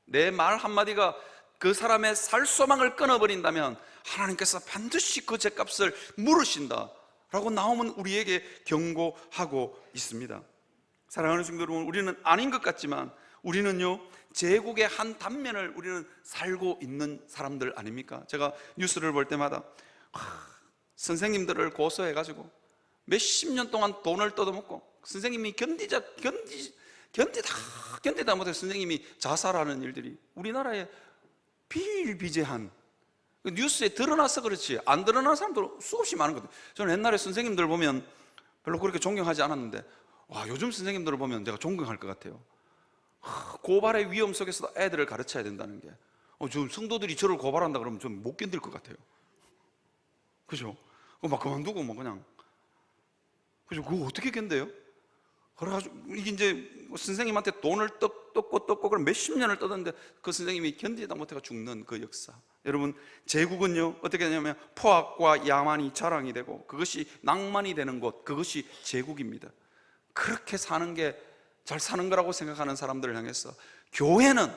내 말 한마디가 그 사람의 살 소망을 끊어버린다면 하나님께서 반드시 그 죗값을 물으신다 라고 나오면 우리에게 경고하고 있습니다. 사랑하는 성도 여러분, 우리는 아닌 것 같지만 우리는요 제국의 한 단면을 우리는 살고 있는 사람들 아닙니까? 제가 뉴스를 볼 때마다 선생님들을 고소해가지고 몇십 년 동안 돈을 뜯어먹고, 선생님이 견디다 못해 선생님이 자살하는 일들이 우리나라에 비일비재한, 뉴스에 드러나서 그렇지 안 드러나는 사람들 수없이 많은 것 같아요. 저는 옛날에 선생님들 보면 별로 그렇게 존경하지 않았는데 요즘 선생님들을 보면 제가 존경할 것 같아요. 고발의 위험 속에서도 애들을 가르쳐야 된다는 게, 지금 성도들이 저를 고발한다 그러면 좀 못 견딜 것 같아요. 그죠? 막 그만두고 그냥, 그죠? 그거 어떻게 견뎌요? 그래가지고 이게 이제 선생님한테 돈을 뜯고 그럼 몇십 년을 뜯었는데 그 선생님이 견디다 못해가 죽는 그 역사. 여러분, 제국은요 어떻게 되냐면 포악과 야만이 자랑이 되고 그것이 낭만이 되는 곳, 그것이 제국입니다. 그렇게 사는 게 잘 사는 거라고 생각하는 사람들을 향해서 교회는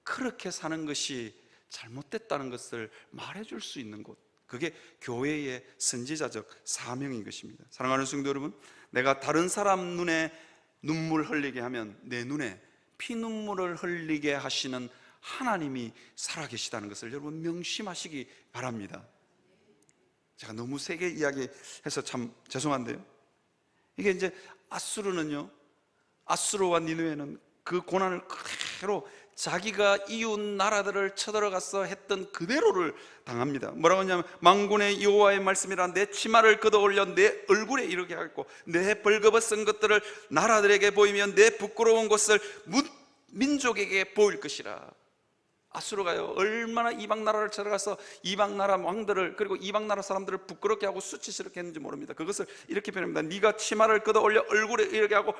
그렇게 사는 것이 잘못됐다는 것을 말해줄 수 있는 곳, 그게 교회의 선지자적 사명인 것입니다. 사랑하는 성도 여러분, 내가 다른 사람 눈에 눈물 흘리게 하면 내 눈에 피눈물을 흘리게 하시는 하나님이 살아계시다는 것을 여러분 명심하시기 바랍니다. 제가 너무 세게 이야기해서 참 죄송한데요, 이게 이제 아수르와 니느웨는 그 고난을 그대로 자기가 이웃 나라들을 쳐들어가서 했던 그대로를 당합니다. 뭐라고 하냐면 만군의 여호와의 말씀이라, 내 치마를 걷어올려 내 얼굴에 이르게 하겠고 내 벌거벗은 것들을 나라들에게 보이며 내 부끄러운 것을 민족에게 보일 것이라. 아수르가요 얼마나 이방 나라를 쳐들어가서 이방 나라 왕들을, 그리고 이방 나라 사람들을 부끄럽게 하고 수치스럽게 했는지 모릅니다. 그것을 이렇게 표현합니다. 네가 치마를 걷어올려 얼굴에 이르게 하고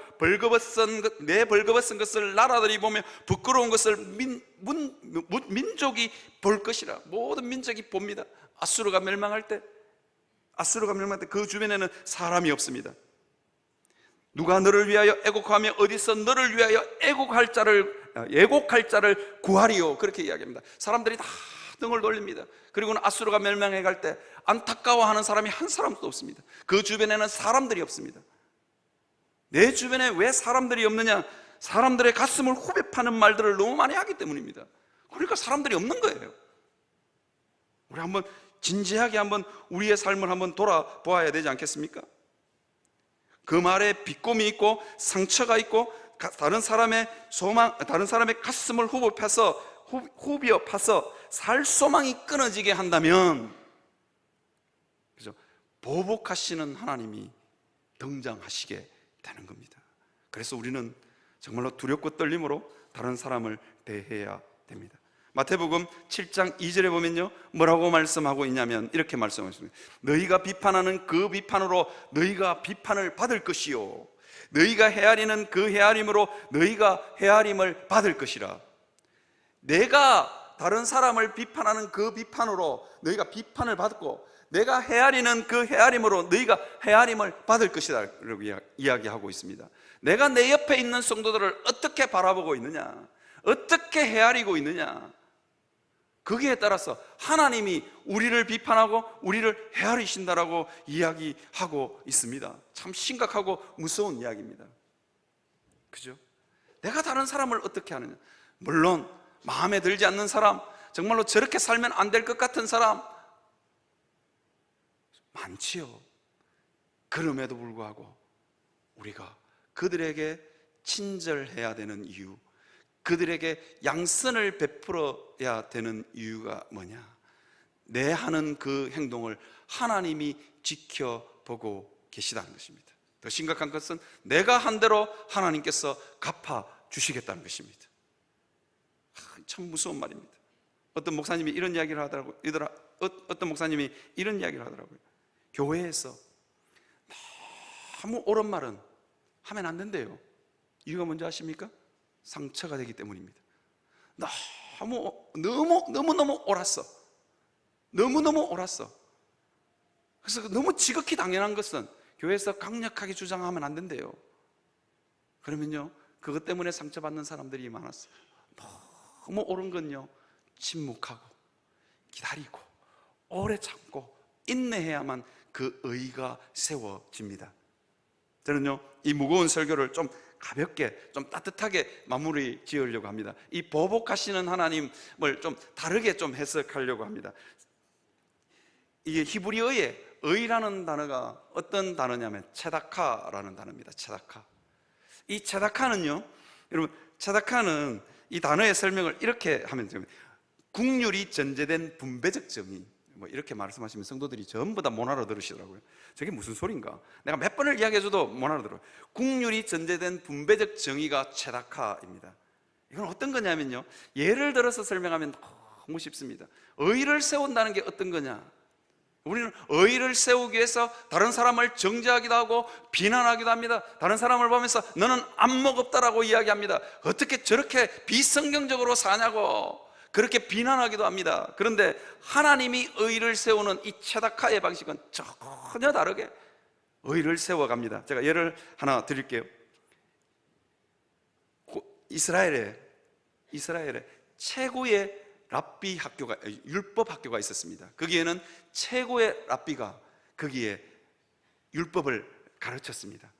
내 벌거벗은 것을 나라들이 보며 부끄러운 것을 민족이 볼 것이라. 모든 민족이 봅니다. 아수르가 멸망할 때 그 주변에는 사람이 없습니다. 누가 너를 위하여 애곡하며 어디서 너를 위하여 애곡할 자를 구하리요, 그렇게 이야기합니다. 사람들이 다 등을 돌립니다. 그리고는 아수르가 멸망해 갈 때 안타까워하는 사람이 한 사람도 없습니다. 그 주변에는 사람들이 없습니다. 내 주변에 왜 사람들이 없느냐? 사람들의 가슴을 후벼 파는 말들을 너무 많이 하기 때문입니다. 그러니까 사람들이 없는 거예요. 우리 한번 진지하게 한번 우리의 삶을 한번 돌아보아야 되지 않겠습니까? 그 말에 비꼼이 있고 상처가 있고 다른 사람의 가슴을 후벼 파서 살 소망이 끊어지게 한다면, 그죠? 보복하시는 하나님이 등장하시게 되는 겁니다. 그래서 우리는 정말로 두렵고 떨림으로 다른 사람을 대해야 됩니다. 마태복음 7장 2절에 보면요, 뭐라고 말씀하고 있냐면 이렇게 말씀하십니다. 너희가 비판하는 그 비판으로 너희가 비판을 받을 것이요, 너희가 헤아리는 그 헤아림으로 너희가 헤아림을 받을 것이라. 내가 다른 사람을 비판하는 그 비판으로 너희가 비판을 받고, 내가 헤아리는 그 헤아림으로 너희가 헤아림을 받을 것이다 라고 이야기하고 있습니다. 내가 내 옆에 있는 성도들을 어떻게 바라보고 있느냐, 어떻게 헤아리고 있느냐, 거기에 따라서 하나님이 우리를 비판하고 우리를 헤아리신다라고 이야기하고 있습니다. 참 심각하고 무서운 이야기입니다. 그죠? 내가 다른 사람을 어떻게 하느냐, 물론 마음에 들지 않는 사람, 정말로 저렇게 살면 안 될 것 같은 사람 많지요. 그럼에도 불구하고 우리가 그들에게 친절해야 되는 이유, 그들에게 양선을 베풀어야 되는 이유가 뭐냐? 내 하는 그 행동을 하나님이 지켜보고 계시다는 것입니다. 더 심각한 것은 내가 한 대로 하나님께서 갚아주시겠다는 것입니다. 참 무서운 말입니다. 어떤 목사님이 이런 이야기를 하더라고요. 어떤 목사님이 이런 이야기를 하더라고요. 교회에서 너무 옳은 말은 하면 안 된대요. 이유가 뭔지 아십니까? 상처가 되기 때문입니다. 너무너무 옳았어. 너무너무 옳았어. 그래서 너무 지극히 당연한 것은 교회에서 강력하게 주장하면 안 된대요. 그러면요, 그것 때문에 상처받는 사람들이 많았어요. 너무 옳은 건요, 침묵하고 기다리고 오래 참고 인내해야만 그 의가 세워집니다. 저는요, 이 무거운 설교를 좀 가볍게, 좀 따뜻하게 마무리 지으려고 합니다. 이 보복하시는 하나님을 좀 다르게 좀 해석하려고 합니다. 이게 히브리어의 의라는 단어가 어떤 단어냐면 체다카라는 단어입니다. 체다카. 이 체다카는요, 여러분, 체다카는 이 단어의 설명을 이렇게 하면 됩니다. 국률이 전제된 분배적 정의, 뭐 이렇게 말씀하시면 성도들이 전부 다 못 알아들으시더라고요. 저게 무슨 소린가? 내가 몇 번을 이야기해줘도 못 알아들어요. 국률이 전제된 분배적 정의가 체다카입니다. 이건 어떤 거냐면요, 예를 들어서 설명하면 너무 쉽습니다. 의를 세운다는 게 어떤 거냐? 우리는 의를 세우기 위해서 다른 사람을 정죄하기도 하고 비난하기도 합니다. 다른 사람을 보면서 너는 안목 없다라고 이야기합니다. 어떻게 저렇게 비성경적으로 사냐고 그렇게 비난하기도 합니다. 그런데 하나님이 의를 세우는 이 체다카의 방식은 전혀 다르게 의를 세워갑니다. 제가 예를 하나 드릴게요. 이스라엘에 최고의 랍비 학교가, 율법 학교가 있었습니다. 거기에는 최고의 랍비가 거기에 율법을 가르쳤습니다.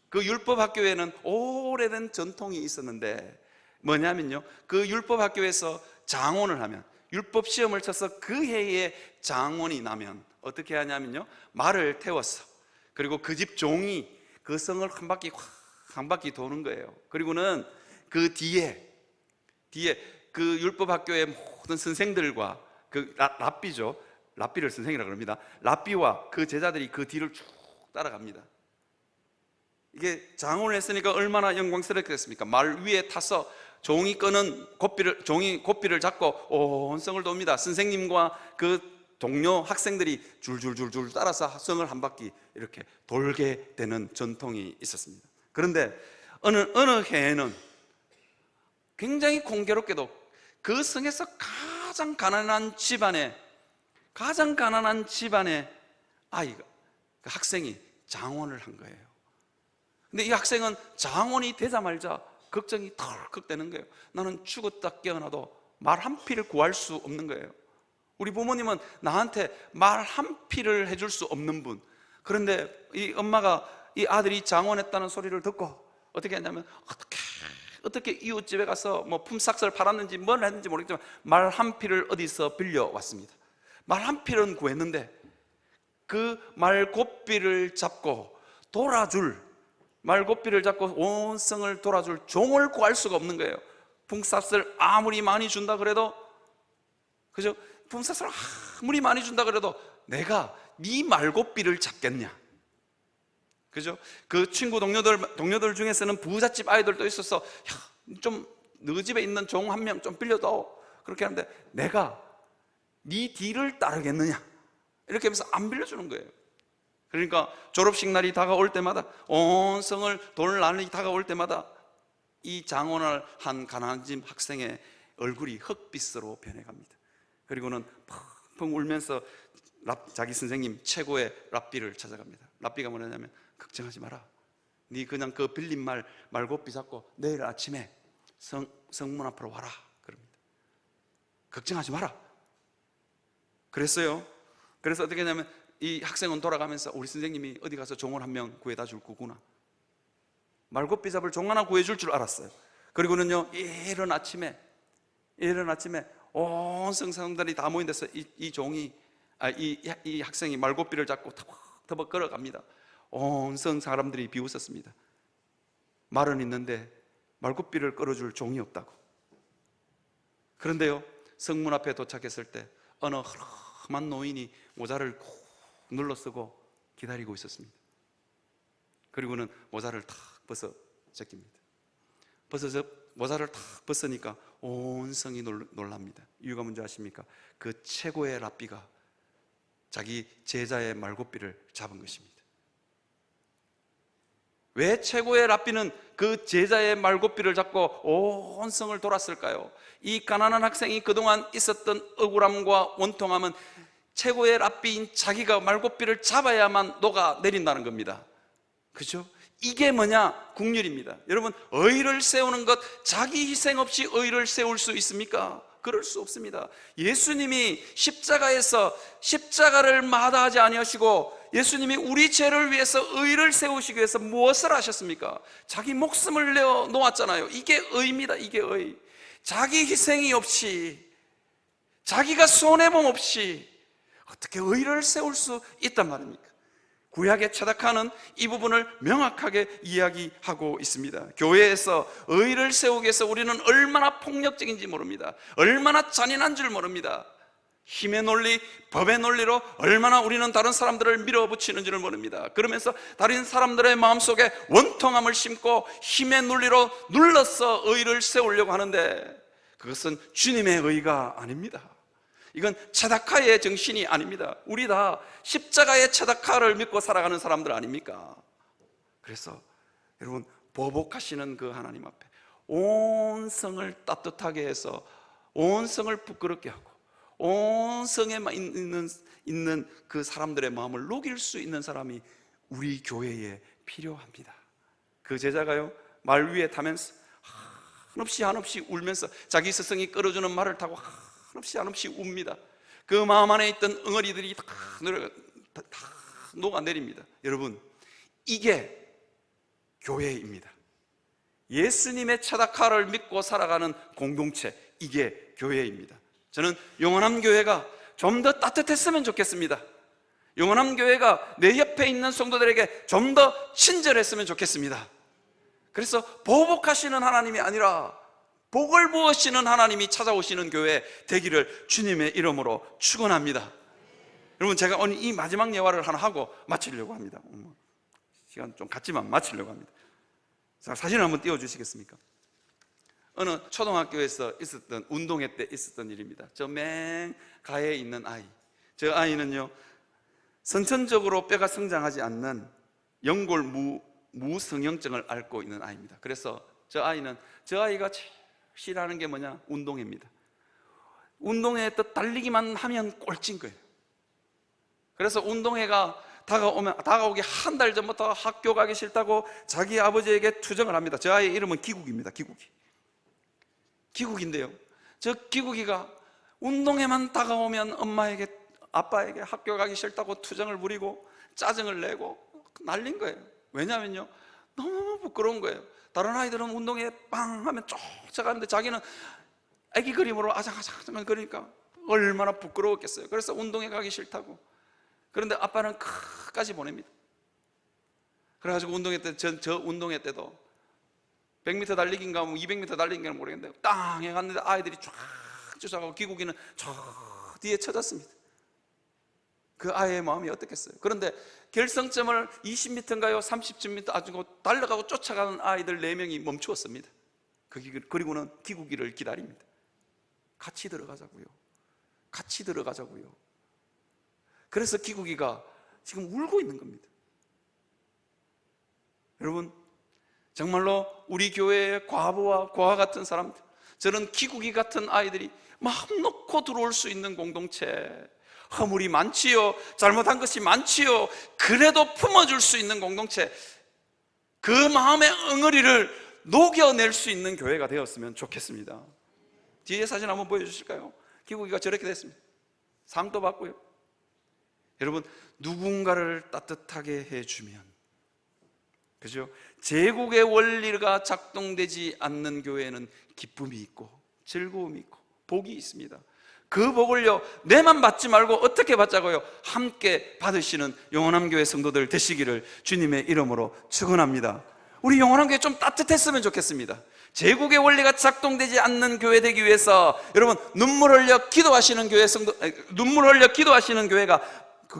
그 율법 학교에는 오래된 전통이 있었는데 뭐냐면요, 그 율법 학교에서 장원을 하면, 율법 시험을 쳐서 그 해에 장원이 나면 어떻게 하냐면요, 말을 태웠어. 그리고 그 집 종이 그 성을 한 바퀴 도는 거예요. 그리고는 그 뒤에 그 율법 학교의 모든 선생들과 그 랍비죠, 랍비를 선생이라고 합니다. 랍비와 그 제자들이 그 뒤를 쭉 따라갑니다. 이게 장원을 했으니까 얼마나 영광스럽겠습니까? 말 위에 타서 종이 고삐를 잡고 온 성을 돕니다. 선생님과 그 동료 학생들이 줄줄줄줄 따라서 성을 한 바퀴 이렇게 돌게 되는 전통이 있었습니다. 그런데 어느 해에는 굉장히 공교롭게도 그 성에서 가장 가난한 집안의 아이가, 그 학생이 장원을 한 거예요. 근데 이 학생은 장원이 되자마자 걱정이 덜컥 되는 거예요. 나는 죽었다 깨어나도 말 한 피를 구할 수 없는 거예요. 우리 부모님은 나한테 말 한 피를 해줄 수 없는 분. 그런데 이 엄마가 이 아들이 장원했다는 소리를 듣고 어떻게 했냐면 어떻게 이웃집에 가서 뭐 품삯을 팔았는지 뭘 했는지 모르겠지만 말 한 피를 어디서 빌려왔습니다. 말 한 필은 구했는데 그 말고삐를 잡고 돌아줄, 말고삐를 잡고 온 성을 돌아줄 종을 구할 수가 없는 거예요. 품삯을 아무리 많이 준다 그래도, 그죠? 품삯을 아무리 많이 준다 그래도 내가 네 말고삐를 잡겠냐, 그죠? 그 친구 동료들 중에서는 부잣집 아이들도 있어서, 야, 좀 너 집에 있는 종 한 명 좀 빌려줘, 그렇게 하는데 내가 네 뒤를 따르겠느냐, 이렇게 하면서 안 빌려주는 거예요. 그러니까 졸업식 날이 다가올 때마다, 온 성을 돌 날이 다가올 때마다 이 장원을 한 가난한 집 학생의 얼굴이 흑빛으로 변해갑니다. 그리고는 펑펑 울면서 자기 선생님 최고의 랍비를 찾아갑니다. 랍비가 뭐냐면, 걱정하지 마라, 네 그냥 그 빌린 말고삐 잡고 내일 아침에 성문 앞으로 와라, 그럽니다. 걱정하지 마라. 그랬어요. 그래서 어떻게 했냐면, 이 학생은 돌아가면서 우리 선생님이 어디 가서 종을 한 명 구해다 줄 거구나, 말고삐 잡을 종 하나 구해줄 줄 알았어요. 그리고는요, 이른 아침에 온 성 사람들이 다 모인 데서 이 학생이 말고삐를 잡고 터벅터벅 걸어갑니다. 온 성 사람들이 비웃었습니다. 말은 있는데 말고삐를 끌어줄 종이 없다고. 그런데요, 성문 앞에 도착했을 때 어느 허름한 노인이 모자를 꾹 눌러 쓰고 기다리고 있었습니다. 그리고는 모자를 탁 벗어 제낍니다. 모자를 탁 벗으니까 온 성이 놀랍니다. 이유가 뭔지 아십니까? 그 최고의 랍비가 자기 제자의 말고삐를 잡은 것입니다. 왜 최고의 랍비는 그 제자의 말고삐를 잡고 온 성을 돌았을까요? 이 가난한 학생이 그동안 있었던 억울함과 원통함은 최고의 랍비인 자기가 말고삐를 잡아야만 녹아내린다는 겁니다. 그죠? 이게 뭐냐? 국률입니다. 여러분, 의를 세우는 것, 자기 희생 없이 의를 세울 수 있습니까? 그럴 수 없습니다. 예수님이 십자가에서 십자가를 마다하지 아니하시고, 예수님이 우리 죄를 위해서 의를 세우시기 위해서 무엇을 하셨습니까? 자기 목숨을 내어 놓았잖아요. 이게 의입니다. 이게 의. 자기 희생이 없이, 자기가 손해봄 없이 어떻게 의를 세울 수 있단 말입니까? 구약의 최다카는 이 부분을 명확하게 이야기하고 있습니다. 교회에서 의를 세우기 위해서 우리는 얼마나 폭력적인지 모릅니다. 얼마나 잔인한 줄 모릅니다. 힘의 논리, 법의 논리로 얼마나 우리는 다른 사람들을 밀어붙이는지를 모릅니다. 그러면서 다른 사람들의 마음속에 원통함을 심고 힘의 논리로 눌러서 의를 세우려고 하는데, 그것은 주님의 의가 아닙니다. 이건 체다카의 정신이 아닙니다. 우리 다 십자가의 체다카를 믿고 살아가는 사람들 아닙니까? 그래서 여러분, 보복하시는 그 하나님 앞에 온 성을 따뜻하게 해서 온 성을 부끄럽게 하고 온 성에 있는 그 사람들의 마음을 녹일 수 있는 사람이 우리 교회에 필요합니다. 그 제자가요, 말 위에 타면서 한없이 울면서 자기 스승이 끌어주는 말을 타고 한없이 웁니다. 그 마음 안에 있던 응어리들이 다 녹아내립니다. 여러분, 이게 교회입니다. 예수님의 체다카를 믿고 살아가는 공동체, 이게 교회입니다. 저는 영원한 교회가 좀 더 따뜻했으면 좋겠습니다. 영원한 교회가 내 옆에 있는 성도들에게 좀 더 친절했으면 좋겠습니다. 그래서 보복하시는 하나님이 아니라 복을 부으시는 하나님이 찾아오시는 교회 되기를 주님의 이름으로 축원합니다. 여러분, 제가 오늘 이 마지막 예화를 하나 하고 마치려고 합니다. 시간 좀 갔지만 마치려고 합니다. 자, 사진을 한번 띄워주시겠습니까? 어느 초등학교에서 있었던 운동회 때 있었던 일입니다. 저 맨 가에 있는 아이, 저 아이는요, 선천적으로 뼈가 성장하지 않는 연골 무성형증을 앓고 있는 아이입니다. 그래서 저 아이가 제일 싫어하는 게 뭐냐? 운동회입니다. 운동회에 또 달리기만 하면 꼴찌인 거예요. 그래서 운동회가 다가오기 한 달 전부터 학교 가기 싫다고 자기 아버지에게 투정을 합니다. 저 아이의 이름은 기국입니다. 기국인데요, 저 기국이가 운동회만 다가오면 엄마에게, 아빠에게 학교 가기 싫다고 투정을 부리고 짜증을 내고 난린 거예요. 왜냐면요, 너무 부끄러운 거예요. 다른 아이들은 운동회 빵 하면 쫓아가는데 자기는 애기 그림으로 아장아장 거리니까 얼마나 부끄러웠겠어요. 그래서 운동에 가기 싫다고. 그런데 아빠는 끝까지 보냅니다. 그래가지고 운동회 때, 저 운동회 때도 100m 달리기인가 200m 달리기인가는 모르겠는데 땅 해갔는데 아이들이 쫙 쫓아가고 기국이는 저 뒤에 쳐졌습니다. 그 아이의 마음이 어떻겠어요? 그런데 결승점을 20m인가요? 30m 아주 달려가고 쫓아가는 아이들 4명이 멈추었습니다. 그리고는 기국이를 기다립니다. 같이 들어가자고요. 같이 들어가자고요. 그래서 기국이가 지금 울고 있는 겁니다. 여러분, 정말로 우리 교회의 과부와 고아 같은 사람들, 저는 기국이 같은 아이들이 마음 놓고 들어올 수 있는 공동체, 허물이 많지요, 잘못한 것이 많지요, 그래도 품어줄 수 있는 공동체, 그 마음의 엉어리를 녹여낼 수 있는 교회가 되었으면 좋겠습니다. 뒤에 사진 한번 보여주실까요? 기국이가 저렇게 됐습니다. 상도 받고요. 여러분, 누군가를 따뜻하게 해주면, 그죠? 제국의 원리가 작동되지 않는 교회는 기쁨이 있고 즐거움이 있고 복이 있습니다. 그 복을요, 내만 받지 말고 어떻게 받자고요? 함께 받으시는 영원한 교회 성도들 되시기를 주님의 이름으로 축원합니다. 우리 영원한 교회 좀 따뜻했으면 좋겠습니다. 제국의 원리가 작동되지 않는 교회 되기 위해서 여러분, 눈물 흘려 기도하시는 교회 성도, 눈물 흘려 기도하시는 교회가,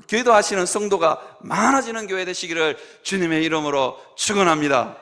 기도하시는 성도가 많아지는 교회 되시기를 주님의 이름으로 축원합니다.